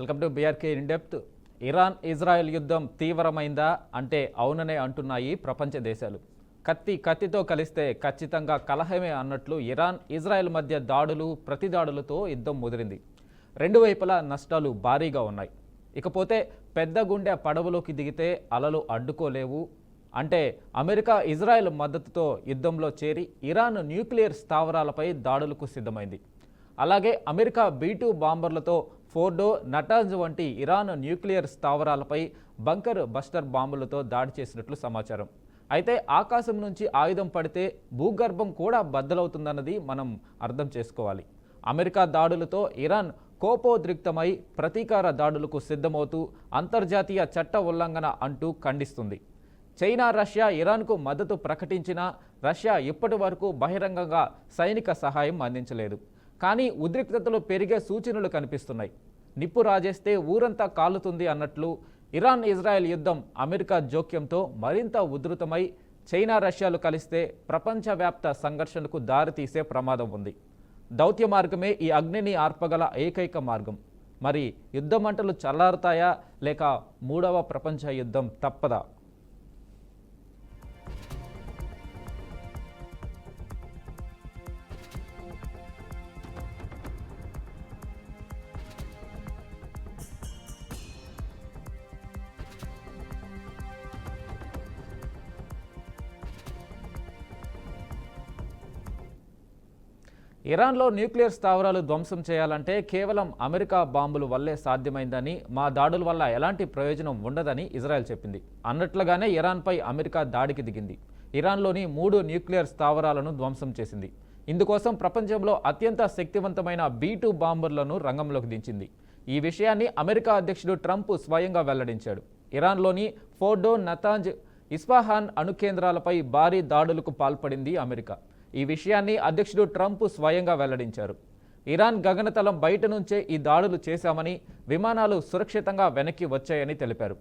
Welcome to BRK in depth. Iran Israel యుద్ధం తీవ్రమైందా అంటే అవుననే అంటున్నాయి ప్రపంచ దేశాలు. కత్తితో కలిస్తే ఖచ్చితంగా కలహమే అన్నట్లు ఇరాన్ ఇజ్రాయెల్ మధ్య దాడులు ప్రతిదాడులతో యుద్ధం ముదిరింది. రెండు వైపులా నష్టాలు భారీగా ఉన్నాయి. ఇకపోతే పెద్ద గుండె పడవలోకి దిగితే అలలు అడ్డుకోలేవు అంటే అమెరికా ఇజ్రాయెల్ మద్దతుతో యుద్ధంలో చేరి ఇరాన్ న్యూక్లియర్ స్థావరాలపై దాడులకు సిద్ధమైంది. అలాగే అమెరికా B-2 బాంబర్లతో ఫోర్డో, నటాంజ్ వంటి ఇరాన్ న్యూక్లియర్ స్థావరాలపై బంకర్ బస్టర్ బాంబులతో దాడి చేసినట్లు సమాచారం. అయితే ఆకాశం నుంచి ఆయుధం పడితే భూగర్భం కూడా బద్దలవుతుందన్నది మనం అర్థం చేసుకోవాలి. అమెరికా దాడులతో ఇరాన్ కోపోద్రిక్తమై ప్రతీకార దాడులకు సిద్ధమవుతూ అంతర్జాతీయ చట్ట ఉల్లంఘన అంటూ ఖండిస్తుంది. చైనా, రష్యా ఇరాన్కు మద్దతు ప్రకటించినా రష్యా ఇప్పటి వరకు బహిరంగంగా సైనిక సహాయం అందించలేదు. కానీ ఉద్రిక్తతలు పెరిగే సూచనలు కనిపిస్తున్నాయి. నిప్పు రాజేస్తే ఊరంతా కాలుతుంది అన్నట్లు ఇరాన్ ఇజ్రాయెల్ యుద్ధం అమెరికా జోక్యంతో మరింత ఉధృతమై చైనా, రష్యాలు కలిస్తే ప్రపంచవ్యాప్త సంఘర్షణకు దారితీసే ప్రమాదం ఉంది. దౌత్య మార్గమే ఈ అగ్నిని ఆర్పగల ఏకైక మార్గం. మరి యుద్ధ మంటలు చల్లారుతాయా లేక మూడవ ప్రపంచ యుద్ధం తప్పదా? ఇరాన్లో న్యూక్లియర్ స్థావరాలు ధ్వంసం చేయాలంటే కేవలం అమెరికా బాంబుల వల్లే సాధ్యమైందని, మా దాడుల వల్ల ఎలాంటి ప్రయోజనం ఉండదని ఇజ్రాయెల్ చెప్పింది. అన్నట్లుగానే ఇరాన్పై అమెరికా దాడికి దిగింది. ఇరాన్లోని 3 న్యూక్లియర్ స్థావరాలను ధ్వంసం చేసింది. ఇందుకోసం ప్రపంచంలో అత్యంత శక్తివంతమైన B-2 బాంబర్లను రంగంలోకి దించింది. ఈ విషయాన్ని అమెరికా అధ్యక్షుడు ట్రంప్ స్వయంగా వెల్లడించాడు. ఇరాన్లోని ఫోర్డో, నతాంజ్, ఇస్ఫహాన్ అణు కేంద్రాలపై భారీ దాడులకు పాల్పడింది అమెరికా. ఈ విషయాన్ని అధ్యక్షుడు ట్రంప్ స్వయంగా వెల్లడించారు. ఇరాన్ గగనతలం బయట నుంచే ఈ దాడులు చేశామని, విమానాలు సురక్షితంగా వెనక్కి వచ్చాయని తెలిపారు.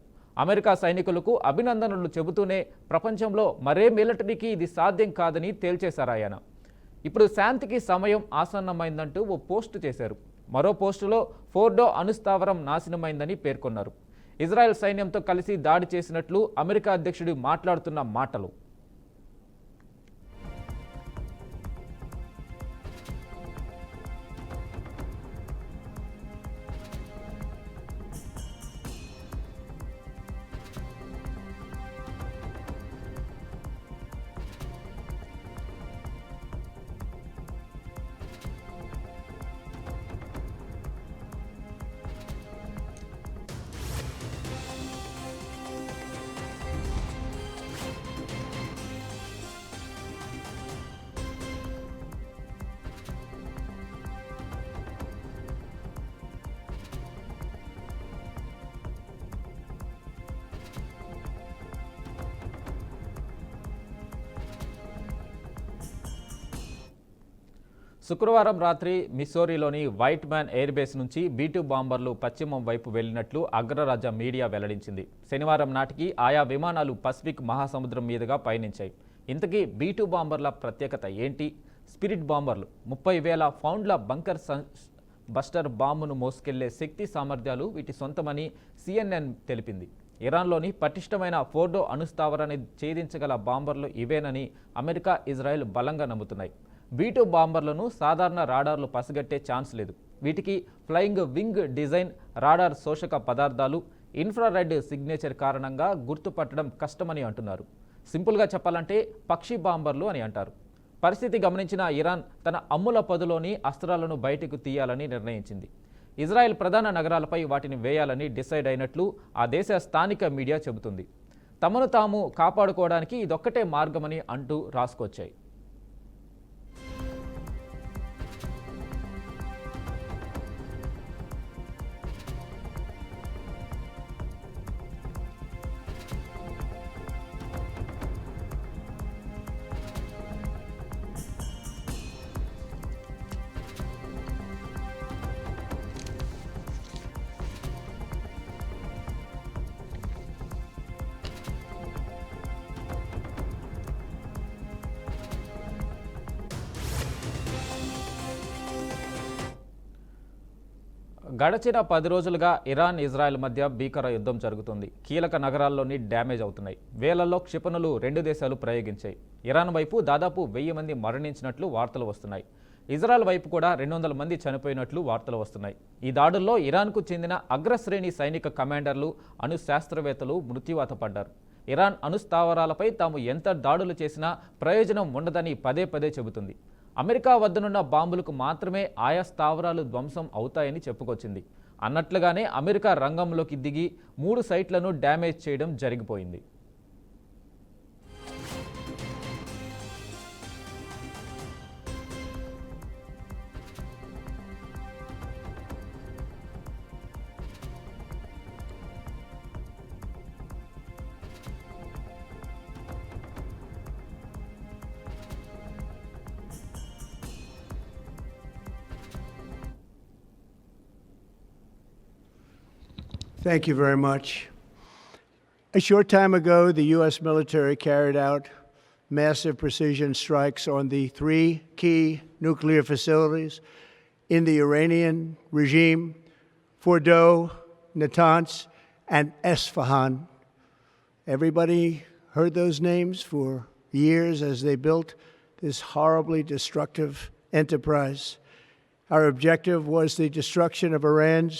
అమెరికా సైనికులకు అభినందనలు చెబుతూనే ప్రపంచంలో మరే మిలిటరీకి ఇది సాధ్యం కాదని తేల్చేశారు ఆయన. ఇప్పుడు శాంతికి సమయం ఆసన్నమైందంటూ ఓ పోస్టు చేశారు. మరో పోస్టులో ఫోర్డో అణుస్థావరం నాశనమైందని పేర్కొన్నారు. ఇజ్రాయెల్ సైన్యంతో కలిసి దాడి చేసినట్లు అమెరికా అధ్యక్షుడు మాట్లాడుతున్న మాటలు. శుక్రవారం రాత్రి మిస్సోరీలోని వైట్ మ్యాన్ ఎయిర్ బేస్ నుంచి B-2 బాంబర్లు పశ్చిమం వైపు వెళ్లినట్లు అగ్రరాజ్య మీడియా వెల్లడించింది. శనివారం నాటికి ఆయా విమానాలు పసిఫిక్ మహాసముద్రం మీదుగా పయనించాయి. ఇంతకీ B-2 బాంబర్ల ప్రత్యేకత ఏంటి? స్పిరిట్ బాంబర్లు 30,000 పౌండ్ల బంకర్ బస్టర్ బాంబును మోసుకెళ్లే శక్తి సామర్థ్యాలు వీటి సొంతమని CNN తెలిపింది. ఇరాన్లోని పటిష్టమైన ఫోర్డో అణుస్థావరాన్ని ఛేదించగల బాంబర్లు ఇవేనని అమెరికా, ఇజ్రాయెల్ బలంగా నమ్ముతున్నాయి. B-2 బాంబర్లను సాధారణ రాడార్లు పసిగట్టే ఛాన్స్ లేదు. వీటికి ఫ్లయింగ్ వింగ్ డిజైన్, రాడార్ శోషక పదార్థాలు, ఇన్ఫ్రారెడ్ సిగ్నేచర్ కారణంగా గుర్తుపట్టడం కష్టమని అంటున్నారు. సింపుల్గా చెప్పాలంటే పక్షి బాంబర్లు అని అంటారు. పరిస్థితి గమనించిన ఇరాన్ తన అమ్ముల పదులోని అస్త్రాలను బయటకు తీయాలని నిర్ణయించింది. ఇజ్రాయెల్ ప్రధాన నగరాలపై వాటిని వేయాలని డిసైడ్ అయినట్లు ఆ దేశ స్థానిక మీడియా చెబుతుంది. తమను తాము కాపాడుకోవడానికి ఇదొక్కటే మార్గమని అంటూ రాసుకొచ్చాయి. గడచిన 10 రోజులుగా ఇరాన్ ఇజ్రాయెల్ మధ్య భీకర యుద్ధం జరుగుతుంది. కీలక నగరాల్లోని డ్యామేజ్ అవుతున్నాయి. వేలల్లో క్షిపణులు రెండు దేశాలు ప్రయోగించాయి. ఇరాన్ వైపు దాదాపు 1000 మంది మరణించినట్లు వార్తలు వస్తున్నాయి. ఇజ్రాయెల్ వైపు కూడా 200 మంది చనిపోయినట్లు వార్తలు వస్తున్నాయి. ఈ దాడుల్లో ఇరాన్కు చెందిన అగ్రశ్రేణి సైనిక కమాండర్లు, అణు శాస్త్రవేత్తలు మృత్యువాత పడ్డారు. ఇరాన్ అణుస్థావరాలపై తాము ఎంత దాడులు చేసినా ప్రయోజనం ఉండదని పదే పదే చెబుతుంది. అమెరికా వద్దనున్న బాంబులకు మాత్రమే ఆయా స్థావరాలు ధ్వంసం అవుతాయని చెప్పుకొచ్చింది. అన్నట్లుగానే అమెరికా రంగంలోకి దిగి 3 సైట్లను డ్యామేజ్ చేయడం జరిగిపోయింది. Thank you very much. A short time ago, the U.S. military carried out massive precision strikes on the 3 key nuclear facilities in the Iranian regime: Fordow, Natanz, and Esfahan. Everybody heard those names for years as they built this horribly destructive enterprise. Our objective was the destruction of Iran's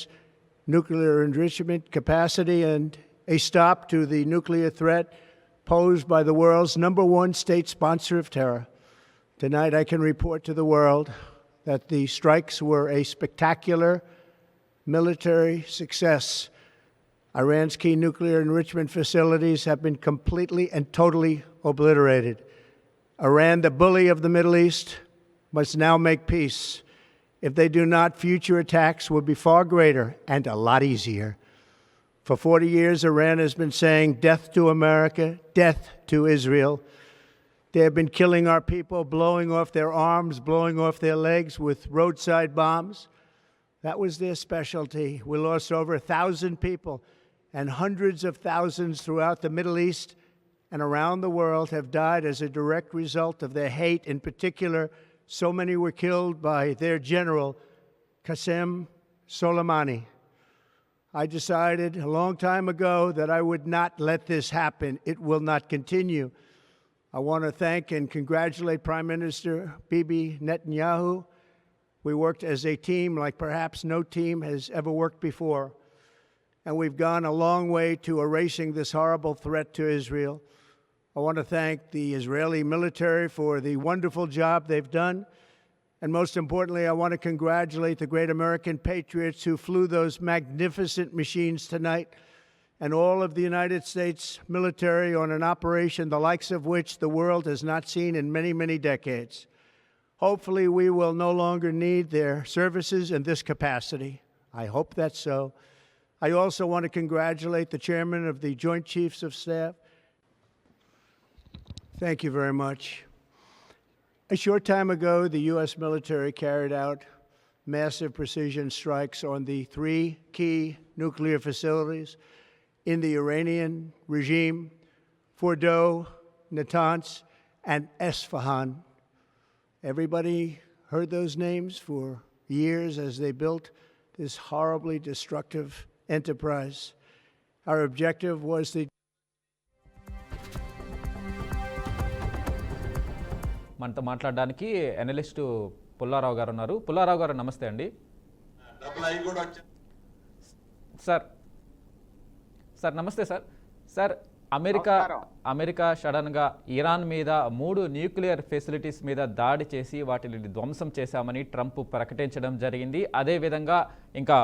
nuclear enrichment capacity and a stop to the nuclear threat posed by the world's #1 state sponsor of terror. Tonight, I can report to the world that the strikes were a spectacular military success. Iran's key nuclear enrichment facilities have been completely and totally obliterated. Iran, the bully of the Middle East, must now make peace. If they do not, future attacks will be far greater and a lot easier. For 40 years, Iran has been saying death to America, death to Israel. They have been killing our people, blowing off their arms, blowing off their legs with roadside bombs. That was their specialty. We lost over 1,000 people, and hundreds of thousands throughout the Middle East and around the world have died as a direct result of their hate. In particular, so many were killed by their general, Qasem Soleimani. I decided a long time ago that I would not let this happen. It will not continue. I want to thank and congratulate Prime Minister Bibi Netanyahu. We worked as a team like perhaps no team has ever worked before. And we've gone a long way to erasing this horrible threat to Israel. I want to thank the Israeli military for the wonderful job they've done. And most importantly, I want to congratulate the great American patriots who flew those magnificent machines tonight, and all of the United States military on an operation the likes of which the world has not seen in many, many decades. Hopefully, we will no longer need their services in this capacity. I hope that's so. I also want to congratulate the chairman of the Joint Chiefs of Staff. Thank you very much. A short time ago, the U.S. military carried out massive precision strikes on the 3 key nuclear facilities in the Iranian regime: Fordow, Natanz, and Esfahan. Everybody heard those names for years as they built this horribly destructive enterprise. Our objective was the మనతో మాట్లాడడానికి analyst Pullarao గారు ఉన్నారు. పుల్లారావు గారు నమస్తే అండి. Sir నమస్తే sir. Sir America సడన్గా Iran మీద 3 న్యూక్లియర్ ఫెసిలిటీస్ మీద దాడి చేసి వాటిని ధ్వంసం చేశామని ట్రంప్ ప్రకటించడం జరిగింది. అదేవిధంగా ఇంకా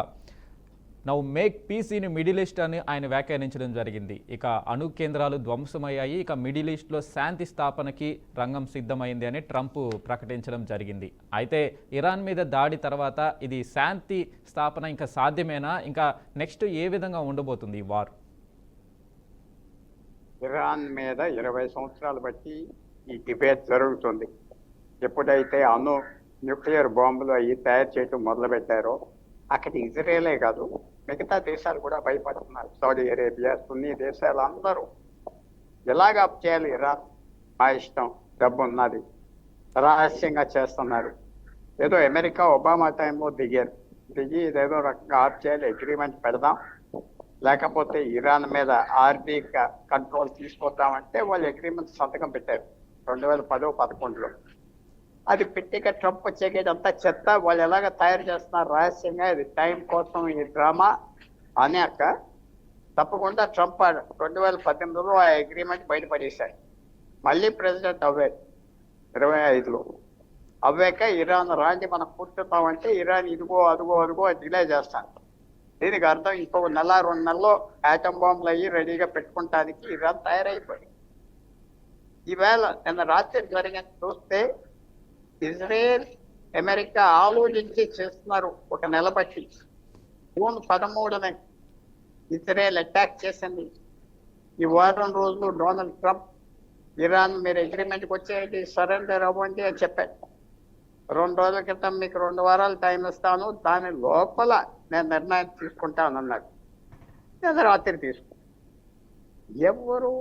now make peace in middle east అని ఆయన వ్యాఖ్యానించడం జరిగింది. ఇక అణు కేంద్రాలు ధ్వంసమయ్యాయి, ఇక మిడిల్ ఈస్ట్లో శాంతి స్థాపనకి రంగం సిద్ధమైంది అని ట్రంప్ ప్రకటించడం జరిగింది. అయితే ఇరాన్ మీద దాడి తర్వాత ఇది శాంతి స్థాపన ఇంకా సాధ్యమేనా? ఇంకా నెక్స్ట్ ఏ విధంగా ఉండబోతుంది ఈ వార్? ఇరాన్ మీద 20 సంవత్సరాలు బట్టి ఈ డిబేట్ జరుగుతుంది. ఎప్పుడైతే న్యూక్లియర్ బాంబులు అవి తయారు చేయడం మొదలుపెట్టారో అక్కడ ఇజ్రాయేలే కాదు, మిగతా దేశాలు కూడా భయపడుతున్నారు. సౌదీ అరేబియా, సున్నీ దేశాలు అందరూ ఎలాగ అప్ చేయాలి ఇరాన్, మా ఇష్టం, డబ్బు ఉన్నది, రహస్యంగా చేస్తున్నారు. ఏదో అమెరికా ఒబామా టైంలో దిగారు, దిగి ఇదేదో రకంగా ఆఫ్ చేయాలి, అగ్రిమెంట్ పెడదాం, లేకపోతే ఇరాన్ మీద ఆర్థిక కంట్రోల్ తీసుకొద్దామంటే వాళ్ళు అగ్రిమెంట్ సంతకం పెట్టారు 2010-11లో. అది పెట్టిక ట్రంప్ వచ్చాక ఇదంతా చెత్త, వాళ్ళు ఎలాగ తయారు చేస్తున్నారు రహస్యంగా, ఇది టైం కోసం ఈ డ్రామా అనేక తప్పకుండా ట్రంప్ 2018లో ఆ అగ్రిమెంట్ బయటపడేశాడు. మళ్ళీ ప్రెసిడెంట్ అవ్వాడు 25లో. అవ్వాక ఇరాన్ రాండి మనం కూర్చుంటామంటే ఇరాన్ ఇదిగో అదిగో అదిగో డిలే చేస్తాను. దీనికి అర్థం ఇంకొక 1-2 నెలల్లో ఆటం బాంబులు అయ్యి రెడీగా పెట్టుకుంటానికి ఇరాన్ తయారైపోయింది. ఈవేళ నిన్న రాత్రి జరిగిన చూస్తే ఇజ్రాయెల్ అమెరికా ఆలోచించి చేస్తున్నారు. ఒక నెల బట్టి జూన్ 13న ఇజ్రాయెల్ అటాక్ చేసింది. ఈ వారం రోజులు డొనాల్డ్ ట్రంప్ ఇరాన్ మీరు అగ్రిమెంట్కి వచ్చేది సరెండర్ అవ్వండి అని చెప్పాడు. 2 రోజుల క్రితం మీకు 2 వారాలు టైం ఇస్తాను, దాని లోపల నేను నిర్ణయం తీసుకుంటానన్నాడు. నేను రాత్రి తీసుకున్నాను. ఎవరు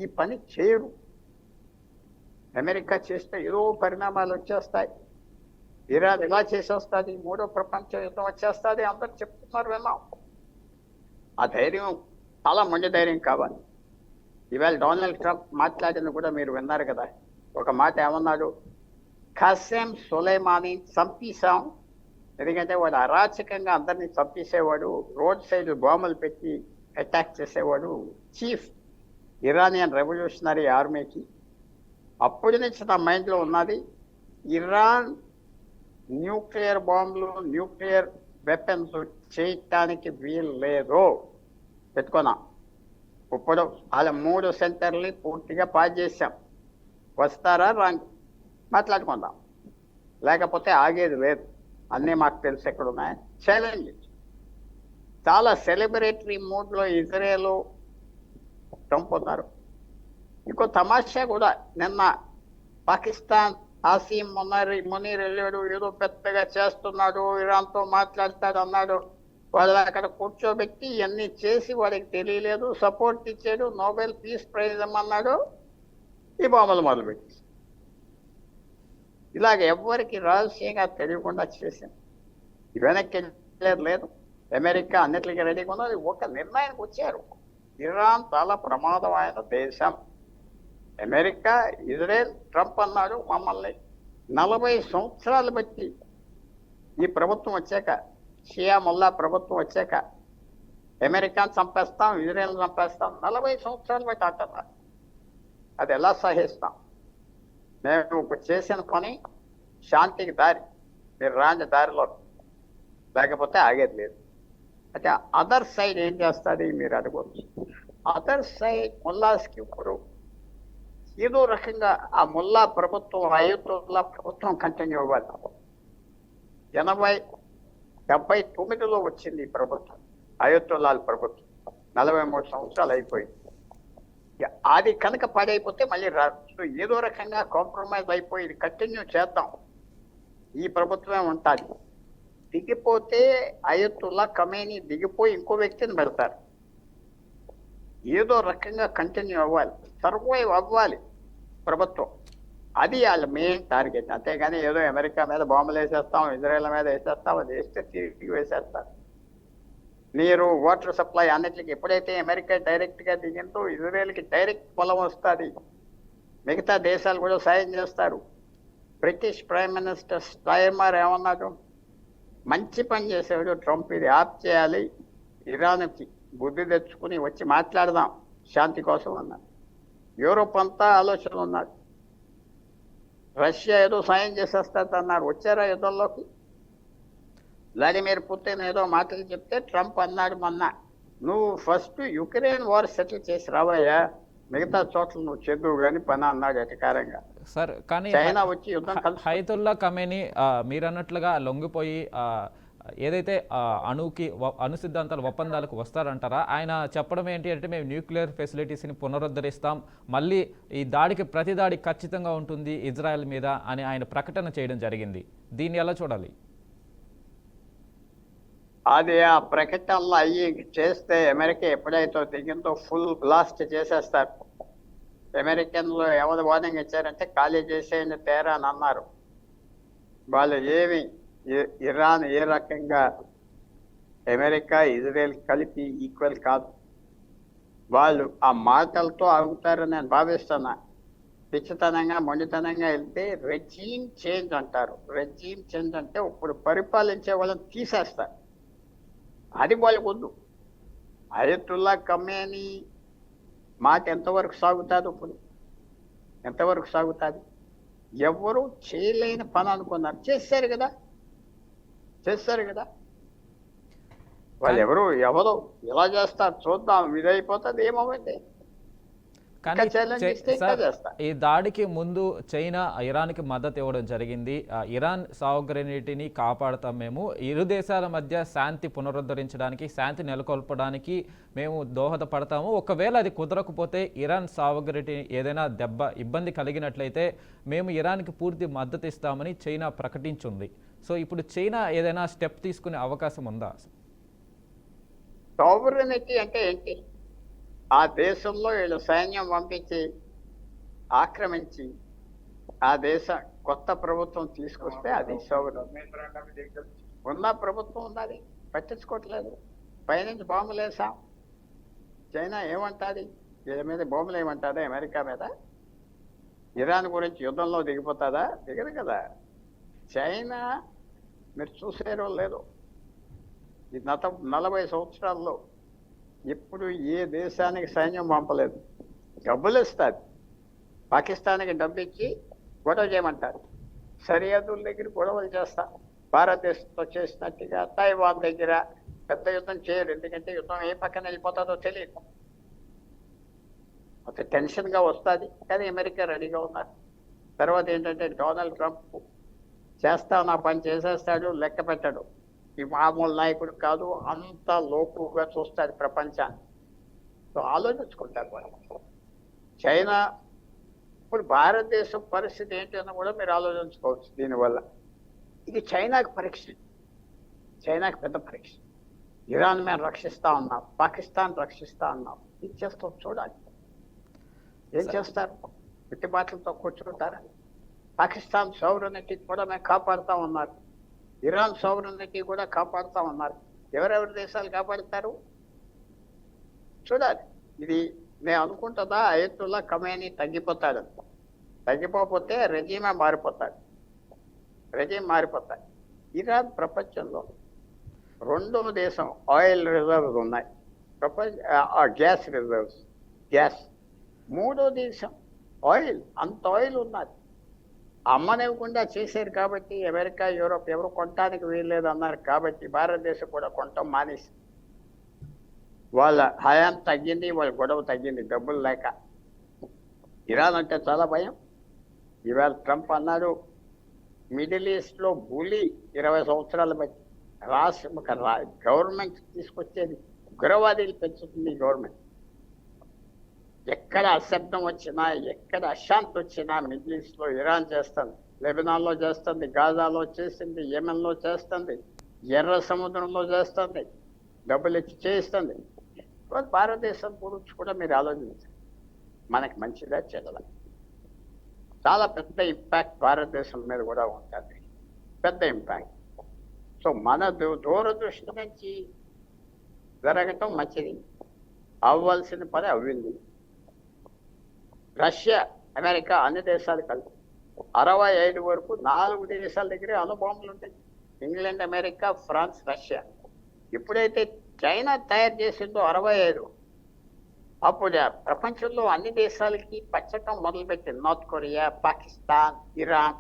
ఈ పని చేయరు. అమెరికా చేస్తే ఏదో పరిణామాలు వచ్చేస్తాయి, ఇరాన్ ఇలా చేసేస్తుంది, 3వ ప్రపంచ యుద్ధం వచ్చేస్తుంది అందరు చెప్తున్నారు, విన్నాం. ఆ ధైర్యం చాలా మంచి ధైర్యం కావాలి. ఇవాళ డొనాల్డ్ ట్రంప్ మాట్లాడింది కూడా మీరు విన్నారు కదా. ఒక మాట ఏమన్నాడు, ఖాసిం సొలైమాని చంపేశాం, ఎందుకంటే వాడు అరాచకంగా అందరినీ చంపేసేవాడు, రోడ్ సైడ్ బాంబులు పెట్టి అటాక్ చేసేవాడు, చీఫ్ ఇరానియన్ రెవల్యూషనరీ ఆర్మీకి. అప్పటి నుంచి నా మైండ్లో ఉన్నది, ఇరాన్ న్యూక్లియర్ బాంబులు న్యూక్లియర్ వెపన్స్ చేయటానికి వీలు లేదు, పెట్టుకున్నాం. ఇప్పుడు వాళ్ళ 3 సెంటర్ని పూర్తిగా పాస్ చేశాం, వస్తారా రాండి మాట్లాడుకుందాం, లేకపోతే ఆగేది లేదు, అన్నీ మాకు తెలిసి ఎక్కడ ఉన్నాయి. ఛాలెంజ్ చాలా సెలబ్రేటరీ మూడ్లో ఇజ్రాయెల్ ట్రంప్ ఉన్నారు. ఇంకో తమాషా కూడా, నిన్న పాకిస్తాన్ ఆసీం మునీర్ వెళ్ళాడు, ఏదో పెద్దగా చేస్తున్నాడు, ఇరాన్తో మాట్లాడతాడు అన్నాడు. వాళ్ళు అక్కడ కూర్చోబెట్టి ఇవన్నీ చేసి వాడికి తెలియలేదు, సపోర్ట్ ఇచ్చాడు, నోబెల్ పీస్ ప్రైజ్ ఇమ్మన్నాడు, ఈ బొమ్మలు మొదలుపెట్టి ఇలాగ ఎవ్వరికి రహస్యంగా తెలియకుండా చేసింది. వెనక్కి లేదు. అమెరికా అన్నిటికీ రెడీగా ఉన్నది. ఒక నిర్ణయానికి వచ్చారు, ఇరాన్ చాలా ప్రమాదమైన దేశం. అమెరికా ఇజ్రాయెల్ ట్రంప్ అన్నాడు మమ్మల్ని 40 సంవత్సరాలు బట్టి ఈ ప్రభుత్వం వచ్చాక, షియా ముల్లా ప్రభుత్వం వచ్చాక అమెరికాను చంపేస్తాం, ఇజ్రాయెల్ చంపేస్తాం, 40 సంవత్సరాలు బట్టి అంటున్నారు. అది ఎలా సహిస్తాం? మేము చేసిన పని శాంతికి దారి, మీరు రాని దారిలో, లేకపోతే ఆగేది లేదు. అయితే అదర్ సైడ్ ఏం చేస్తుంది మీరు అడగవచ్చు. అదర్ సైడ్ ముల్లాస్కి ఇప్పుడు ఏదో రకంగా ఆ ముల్లా ప్రభుత్వం, అయోధ్యలా ప్రభుత్వం కంటిన్యూ అవ్వాలి. 79లో వచ్చింది ఈ ప్రభుత్వం, అయోధ్యలాల్ ప్రభుత్వం. 43 సంవత్సరాలు అయిపోయింది. అది కనుక పడైపోతే మళ్ళీ రాదు. ఏదో రకంగా కాంప్రమైజ్ అయిపోయి ఇది కంటిన్యూ చేద్దాం, ఈ ప్రభుత్వమే ఉంటుంది. దిగిపోతే అయోధ్యలా ఖమేనీ దిగిపోయి ఇంకో వ్యక్తిని పెడతారు. ఏదో రకంగా కంటిన్యూ అవ్వాలి, సర్వైవ్ అవ్వాలి ప్రభుత్వం. అది వాళ్ళ మెయిన్ టార్గెట్. అంతేగాని ఏదో అమెరికా మీద బాంబులు వేసేస్తాం, ఇజ్రాయెల్ మీద వేసేస్తాం, అది వేస్తే తిరిగి వేసేస్తారు. నీరు, వాటర్ సప్లై అన్నిటికి ఎప్పుడైతే అమెరికా డైరెక్ట్గా దిగిందో ఇజ్రాయెల్కి డైరెక్ట్ పొలం వస్తుంది. మిగతా దేశాలు కూడా సాయం చేస్తారు. బ్రిటిష్ ప్రైమ్ మినిస్టర్ స్టైర్మర్ ఏమన్నాడు, మంచి పని చేసేవాడు ట్రంప్, ఇది ఆప్ చేయాలి, ఇరాన్కి బుద్ధి తెచ్చుకుని వచ్చి మాట్లాడదాం శాంతి కోసం అన్నారు. యూరోప్ అంతా ఆలోచనలు ఉన్నారు. రష్యా ఏదో సాయం చేసేస్తుంది అన్నారు, వచ్చారా యుద్ధంలోకి? వ్లాదిమిర్ పుతిన్ ఏదో మాటలు చెప్తే ట్రంప్ అన్నాడు మొన్న, నువ్వు ఫస్ట్ యుక్రెయిన్ వార్ సెటిల్ చేసి రావయ్యా, మిగతా చోట్ల నువ్వు చెందువు కానీ పని అన్నాడు అధికారంగా. సార్ కానీ చైనా వచ్చి యుద్ధం హైతుల్లా ఖమేనీ మీరు అన్నట్లుగా లొంగిపోయి ఏదైతే అణు సిద్ధాంతాల ఒప్పందాలకు వస్తారంటారా? ఆయన చెప్పడం ఏంటి అంటే, మేము న్యూక్లియర్ ఫెసిలిటీస్ని పునరుద్ధరిస్తాం, మళ్ళీ ఈ దాడికి ప్రతి దాడి ఖచ్చితంగా ఉంటుంది ఇజ్రాయెల్ మీద అని ఆయన ప్రకటన చేయడం జరిగింది. దీన్ని ఎలా చూడాలి? అది ఆ ప్రకటనలు అయ్యి చేస్తే అమెరికా ఎప్పుడైతే దిగిందో ఫుల్ బ్లాస్ట్ చేసేస్తారు. అమెరికన్లు ఎవరు వార్నింగ్ ఇచ్చారంటే ఖాళీ చేసేయండి తేరా అని అన్నారు. వాళ్ళు ఏమి ఇరాన్ ఏ రకంగా అమెరికా ఇజ్రాయెల్ కలిపి ఈక్వల్ కాదు. వాళ్ళు ఆ మాటలతో ఆగుతారని నేను భావిస్తున్నా. పిచ్చితనంగా మొండితనంగా వెళ్తే రెజీమ్ చేంజ్ అంటారు. రెజీమ్ చేంజ్ అంటే ఇప్పుడు పరిపాలించే వాళ్ళని తీసేస్తారు. అది వాళ్ళకు వద్దు. అయతుల్లా ఖమేనీ మాట ఎంతవరకు సాగుతుంది? ఇప్పుడు ఎంతవరకు సాగుతుంది? ఎవరు చేయలేని పని అనుకున్నారు, చేశారు కదా. వాళ్ళు ఎవరు ఎలా చేస్తారు చూద్దాం, ఇదైపోతుంది ఏమవుతుంది. కానీ ఇంకా challenge ఇస్తే ఇంకా సార్, చేస్తా. ఈ దాడికి ముందు చైనా ఇరాన్కి మద్దతు ఇవ్వడం జరిగింది. ఇరాన్ సావగ్రనిటీని కాపాడతాం మేము, ఇరు దేశాల మధ్య శాంతి పునరుద్ధరించడానికి, శాంతి నెలకొల్పడానికి మేము దోహదపడతాము, ఒకవేళ అది కుదరకపోతే ఇరాన్ సావగ్రనిటీ ఏదైనా ఇబ్బంది కలిగినట్లయితే మేము ఇరాన్కి పూర్తి మద్దతు ఇస్తామని చైనా ప్రకటించింది. సో ఇప్పుడు చైనా ఏదైనా స్టెప్ తీసుకునే అవకాశం ఉందా? సావరెనిటీ అంటే ఏంటి? ఆ దేశంలో వీళ్ళు సైన్యం పంపించి ఆక్రమించి ఆ దేశ కొత్త ప్రభుత్వం తీసుకొస్తే అది సావరెనిటీ. ఉన్న ప్రభుత్వం ఉన్నది పట్టించుకోవట్లేదు. పైనుంచి బాంబులు వేసాం. చైనా ఏమంటుంది? వీళ్ళ మీద బాంబులు ఏమంటుందా? అమెరికా మీద ఇరాన్ గురించి యుద్ధంలో దిగిపోతుందా? దిగదు కదా. చైనా మీరు చూసారో లేదో, ఈ 40 సంవత్సరాల్లో ఎప్పుడు ఏ దేశానికి సైన్యం పంపలేదు. డబ్బులు ఇస్తారు. పాకిస్తాన్కి డబ్బు ఇచ్చి గొడవ చేయమంటారు. సరిహద్దుల దగ్గర గొడవలు చేస్తా. భారతదేశంతో చేసినట్టుగా తైవాన్ దగ్గర పెద్ద యుద్ధం చేయరు. ఎందుకంటే యుద్ధం ఏ పక్కన వెళ్ళిపోతుందో తెలియదు. ఒక టెన్షన్గా వస్తుంది. కానీ అమెరికా రెడీగా ఉన్నారు. తర్వాత ఏంటంటే డొనాల్డ్ ట్రంప్ చేస్తా నా పని చేసేస్తాడు, లెక్క పెట్టాడు. ఈ మామూలు నాయకుడు కాదు, అంత లోకుగా చూస్తాడు ప్రపంచాన్ని. సో ఆలోచించుకుంటారు వాళ్ళు. చైనా ఇప్పుడు భారతదేశం పరిస్థితి ఏంటి అని కూడా మీరు ఆలోచించుకోవచ్చు. దీనివల్ల ఇది చైనాకి పరీక్ష, చైనాకి పెద్ద పరీక్ష. ఇరాన్ మేము రక్షిస్తా ఉన్నాం, పాకిస్తాన్ రక్షిస్తా ఉన్నాం. ఇది చేస్తాం, చూడాలి ఏం చేస్తారు. పిట్టిబాట్లతో కూర్చుంటారా? పాకిస్తాన్ సౌవరెనిటీ కూడా మేము కాపాడుతూ ఉన్నారు, ఇరాన్ సౌవరెనిటీ కూడా కాపాడుతూ ఉన్నారు. ఎవరెవరి దేశాలు కాపాడుతారు చూడాలి. ఇది నేను అనుకుంటుందా అయతుల్లా ఖమేనీ తగ్గిపోతాడు. తగ్గిపోతే రెజీమే మారిపోతాడు. ఇరాన్ ప్రపంచంలో 2వ దేశం. ఆయిల్ రిజర్వ్స్ ఉన్నాయి, గ్యాస్ రిజర్వ్స్, గ్యాస్. 3వ దేశం ఆయిల్. అంత ఆయిల్ ఉన్నది. అమ్మనివ్వకుండా చేశారు కాబట్టి అమెరికా, యూరోప్ ఎవరు కొనడానికి వీల్లేదు అన్నారు కాబట్టి భారతదేశం కూడా కొనటం మానేసి వాళ్ళ హయాం తగ్గింది, వాళ్ళ గొడవ తగ్గింది డబ్బులు లేక. ఇరాన్ అంటే చాలా భయం. ఇవాళ ట్రంప్ అన్నాడు మిడిల్ ఈస్ట్లో బులి 20 సంవత్సరాలు బట్టి గవర్నమెంట్ తీసుకొచ్చేది ఉగ్రవాదీలు పెంచుతుంది గవర్నమెంట్. ఎక్కడ అశబ్దం వచ్చినా, ఎక్కడ అశాంతి వచ్చినా మిడిల్ ఈస్ట్లో ఇరాన్ చేస్తుంది, లెబనాన్లో చేస్తుంది, గాజాలో చేసింది, యెమెన్లో చేస్తుంది, ఎర్ర సముద్రంలో చేస్తుంది, డబ్బులు ఇచ్చి చేయిస్తుంది. భారతదేశం గురించి కూడా మీరు ఆలోచించండి. మనకి మంచిదా చెడ్డదా? చాలా పెద్ద ఇంపాక్ట్ భారతదేశం మీద కూడా ఉంటుంది, పెద్ద ఇంపాక్ట్. సో మన దూరదృష్టి నుంచి జరగటం మంచిది. అవ్వాల్సిన పని అవ్వింది. రష్యా, అమెరికా అన్ని దేశాలు కలిపి 65 వరకు 4 దేశాల దగ్గరే అణుబాంబులు ఉంటాయి. England, America, France, Russia. ఎప్పుడైతే చైనా తయారు చేసిందో 65, అప్పుడు ప్రపంచంలో అన్ని దేశాలకి పచ్చటం మొదలుపెట్టింది. నార్త్ కొరియా, పాకిస్తాన్, ఇరాన్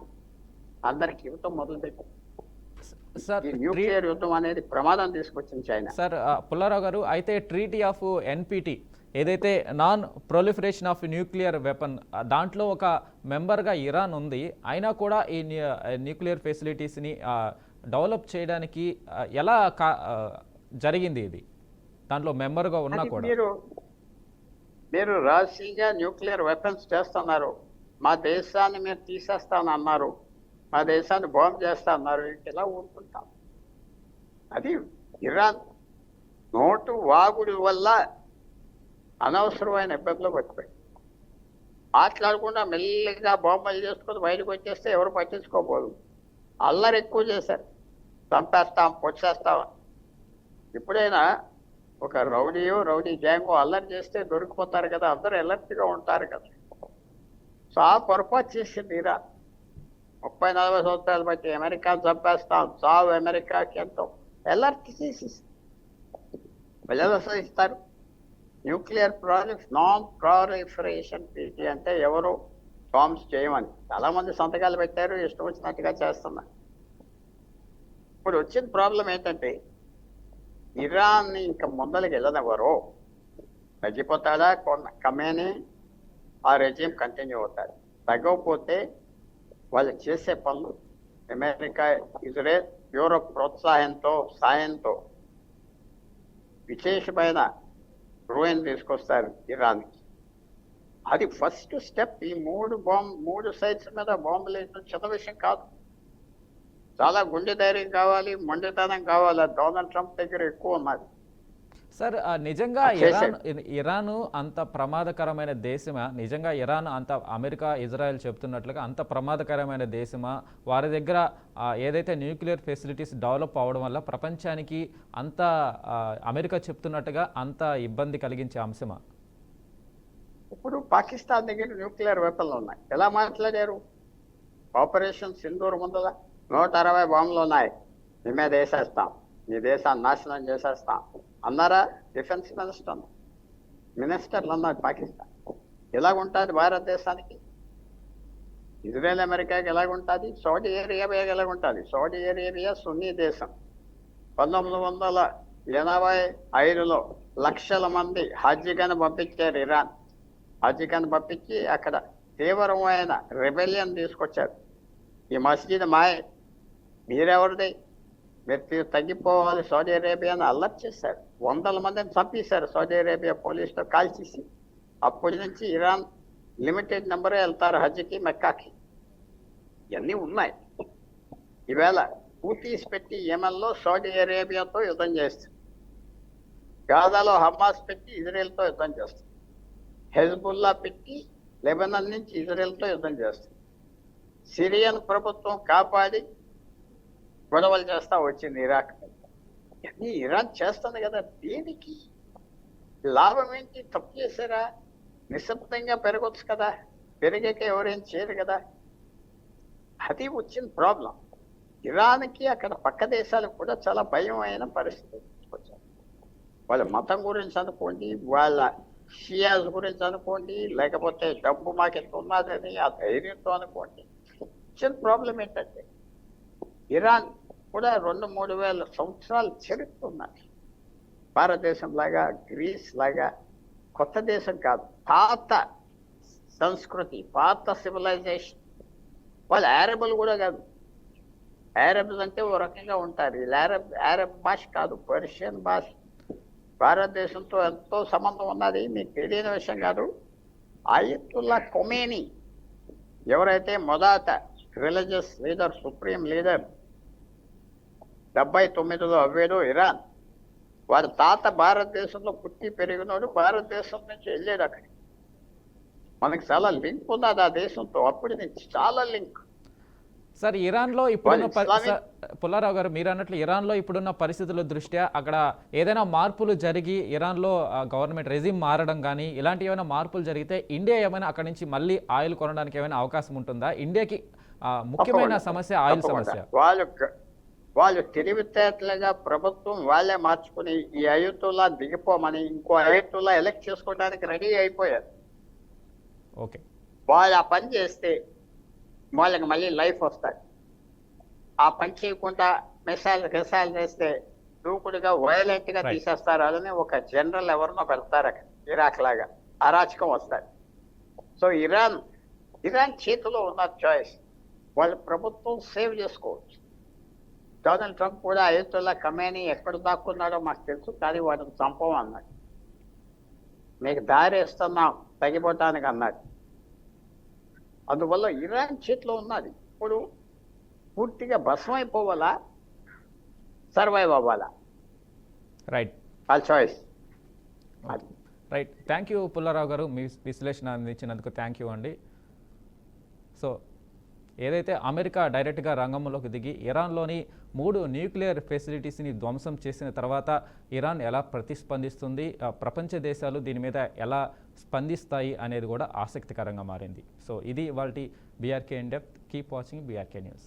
అందరికి యుద్ధం మొదలుపెట్టింది. సార్, ఈ న్యూక్లియర్ యుద్ధం అనేది ప్రమాదం తీసుకొచ్చింది చైనా. సార్ పుల్లారావు గారు, అయితే ట్రీటీ ఆఫ్ ఎన్పిటి ఏదైతే non proliferation of nuclear weapon, దాంట్లో ఒక మెంబర్గా ఇరాన్ ఉంది. అయినా కూడా ఈ న్యూక్లియర్ ఫెసిలిటీస్ని డెవలప్ చేయడానికి ఎలా జరిగింది ఇది? దాంట్లో మెంబర్గా ఉన్నా కూడా మీరు రహస్యంగా న్యూక్లియర్ వెపన్స్ చేస్తున్నారు, మా దేశాన్ని మీరు తీసేస్తానన్నారు, మా దేశాన్ని బాంబు చేస్తా అన్నారు. ఎలా ఊరుకుంటాం? అది ఇరాన్ నోటు వాగుడి వల్ల అనవసరమైన ఇబ్బందులు పట్టిపోయి మాట్లాడకుండా మెల్లిగా బాంబులు చేసుకొని బయటకు వచ్చేస్తే ఎవరు పట్టించుకోకపోదు. అల్లరి ఎక్కువ చేశారు, చంపేస్తాం, పొచ్చేస్తాం. ఎప్పుడైనా ఒక రౌడీ గ్యాంగ్ అల్లరి చేస్తే దొరికిపోతారు కదా, అందరూ అలర్ట్గా ఉంటారు కదా. సో ఆ పొరపాటు చేసింది ఇరాన్. 30-40 సంవత్సరాలు బట్టి అమెరికా చంపేస్తాం, చావు అమెరికాకి ఎంతో అలర్ట్ చేసి ప్రజలు ఇస్తారు. Nuclear projects non proliferation treaty అంటే ఎవరు బాంబ్స్ చేయమని చాలా మంది సంతకాలు పెట్టారు, ఇష్టం వచ్చినట్టుగా చేస్తున్నారు. ఇప్పుడు వచ్చిన ప్రాబ్లం ఏంటంటే ఇరాన్ని ఇంకా ముందలకి వెళ్ళనివ్వరు. తగ్గిపోతాడా కమేని ఆ రెజ్యూమ్ కంటిన్యూ అవుతాడు. తగ్గకపోతే వాళ్ళు చేసే పనులు అమెరికా, ఇజ్రాయెల్, యూరోప్ ప్రోత్సాహంతో సాయంతో విశేషమైన రూయిన్ తీసుకొస్తారు ఇరాన్కి. అది ఫస్ట్ స్టెప్. ఈ మూడు సైట్స్ మీద బాంబులు వేయడం చిన్న విషయం కాదు. చాలా గుండె ధైర్యం కావాలి, మొండితనం కావాలి. డొనాల్డ్ ట్రంప్ దగ్గర ఎక్కువ ఉన్నది. సార్ నిజంగా ఇరాన్ అంత ప్రమాదకరమైన దేశమా? నిజంగా ఇరాన్ అంత అమెరికా, ఇజ్రాయెల్ చెప్తున్నట్లుగా అంత ప్రమాదకరమైన దేశమా? వారి దగ్గర ఏదైతే న్యూక్లియర్ ఫెసిలిటీస్ డెవలప్ అవడం వల్ల ప్రపంచానికి అంత అమెరికా చెప్తున్నట్టుగా అంత ఇబ్బంది కలిగించే అంశమా? ఇప్పుడు పాకిస్తాన్ దగ్గర న్యూక్లియర్ వెపన్లు ఉన్నాయి. ఎలా మాట్లాడారు? ఆపరేషన్ సింధూర్ ముందల 160 బాంబులు ఉన్నాయి, మీ మీద వేసేస్తాం, మీ దేశాన్ని నాశనం చేసేస్తాం అన్నారా? డిఫెన్స్ మినిస్టర్లు అన్నారు పాకిస్తాన్. ఎలాగుంటుంది భారతదేశానికి? ఇజ్రాయెల్ అమెరికాకి ఎలాగుంటుంది? సౌదీ అరేబియాకి ఎలాగుంటుంది? సౌదీ అరేబియా సున్నీ దేశం. 1985లో లక్షల మంది హజ్జీకని పంపించారు ఇరాన్. హజ్జీకని పంపించి అక్కడ తీవ్రమైన రెబెలియన్ తీసుకొచ్చారు. ఈ మస్జిద్ మీరెవరిది, మీరు తగ్గిపోవాలి సౌదీ అరేబియాని అల్లరి చేశారు. 100 మందిని చంపేశారు సౌదీ అరేబియా పోలీసుతో కాల్చేసి. అప్పటి నుంచి ఇరాన్ లిమిటెడ్ నెంబరే వెళ్తారు హజ్కి, మెక్కాకి. ఇవన్నీ ఉన్నాయి. ఈవేళ హూతీస్ పెట్టి యెమెన్లో సౌదీ అరేబియాతో యుద్ధం చేస్తారు. గాజాలో హమాస్ పెట్టి ఇజ్రాయెల్తో యుద్ధం చేస్తారు. హెజ్బుల్లా పెట్టి లెబనాన్ నుంచి ఇజ్రాయెల్తో యుద్ధం చేస్తారు. సిరియన్ ప్రభుత్వం కాపాడి గొడవలు చేస్తా వచ్చింది ఇరాక్. ఇవన్నీ ఇరాన్ చేస్తుంది కదా. దేనికి లాభం ఏంటి? తప్పు చేశారా? నిశ్శబ్దంగా పెరగొచ్చు కదా, పెరిగాక ఎవరేం చేయరు కదా. అది వచ్చిన ప్రాబ్లం. ఇరాన్కి అక్కడ పక్క దేశాలకు కూడా చాలా భయం అయిన పరిస్థితి వచ్చారు. వాళ్ళ మతం గురించి అనుకోండి, వాళ్ళ షియాస్ గురించి అనుకోండి, లేకపోతే డబ్బు మాకెంత ఉన్నదని ఆ ధైర్యంతో అనుకోండి. వచ్చిన ప్రాబ్లం ఏంటంటే ఇరాన్ కూడా 2-3 వేల సంవత్సరాలు చరిత్ర ఉన్నది. భారతదేశం లాగా, గ్రీస్ లాగా కొత్త దేశం కాదు. పాత సంస్కృతి, పాత సివిలైజేషన్. వాళ్ళు అరబులు కూడా కాదు. అరబ్స్ అంటే ఓ రకంగా ఉంటారు. వీళ్ళు అరబ్ భాష కాదు, పర్షియన్ భాష. భారతదేశంతో ఎంతో సంబంధం ఉన్నది. మీకు తెలియని విషయం కాదు. అయతుల్లా ఖొమేనీ ఎవరైతే మొదట రిలీజియస్ లీడర్, సుప్రీం లీడర్ 79లో అవ్వేడు ఇరాన్. వారి తాత భారతదేశంలో పుట్టి పెరిగినోడు, భారతదేశం నుంచి వెళ్ళాడు అక్కడికి. మనకి చాలా లింక్ ఉన్నది ఆ దేశంతో, అప్పటి నుంచి చాలా లింక్. సార్ ఇరాన్లో ఇప్పుడున్న పుల్లారావు గారు మీరు అన్నట్లు ఇరాన్లో ఇప్పుడున్న పరిస్థితుల దృష్ట్యా అక్కడ ఏదైనా మార్పులు జరిగి ఇరాన్లో గవర్నమెంట్ రెజిమ్ మారడం కానీ ఇలాంటి ఏమైనా మార్పులు జరిగితే ఇండియా ఏమైనా అక్కడి నుంచి మళ్ళీ ఆయిల్ కొనడానికి ఏమైనా అవకాశం ఉంటుందా? ఇండియాకి ముఖ్యమైన సమస్య ఆయిల్ సమస్య. వాళ్ళు తెలివితేటలుగా ప్రభుత్వం వాళ్ళే మార్చుకుని ఈ అయతుల్లా దిగిపోమని ఇంకో అయతుల్లా ఎలక్ట్ చేసుకోవడానికి రెడీ అయిపోయారు. ఓకే, వాళ్ళు ఆ పని చేస్తే వాళ్ళకి మళ్ళీ లైఫ్ వస్తుంది. ఆ పని చేయకుండా మిసైల్ చేస్తే దూకుడుగా వైలెంట్గా తీసేస్తారు. అలానే ఒక జనరల్ ఎవరినో పెడతారు అక్కడ, ఇరాక్ లాగా అరాచకం వస్తారు. సో ఇరాన్ చేతిలో ఉన్న చాయిస్. వాళ్ళ ప్రభుత్వం సేవ్ చేసుకోవచ్చు. డొనాల్డ్ ట్రంప్ కూడా అయతుల్లా ఖమేనీ ఎక్కడ దాక్కున్నాడో మాకు తెలుసు, కానీ వాటిని చంపం అన్నాడు. మీకు దారి ఇస్తున్నాం తగ్గిపోవటానికి అన్నాడు. అందువల్ల ఇరాన్ చేతిలో ఉన్నది. ఇప్పుడు పూర్తిగా భస్మం అయిపోవాలా, సర్వైవ్ అవ్వాలా? రైట్, వాళ్ళ choice. Right. Thank you Pullarao గారు, మీ విశ్లేషణ అందించినందుకు థ్యాంక్ యూ అండి. సో ఏదైతే అమెరికా డైరెక్ట్గా రంగంలోకి దిగి ఇరాన్లోని 3 న్యూక్లియర్ ఫెసిలిటీస్ని ధ్వంసం చేసిన తర్వాత ఇరాన్ ఎలా ప్రతిస్పందిస్తుంది, ప్రపంచ దేశాలు దీని మీద ఎలా స్పందిస్తాయి అనేది కూడా ఆసక్తికరంగా మారింది. సో ఇది ఇవాల్టి BRK in depth. Keep watching BRK news.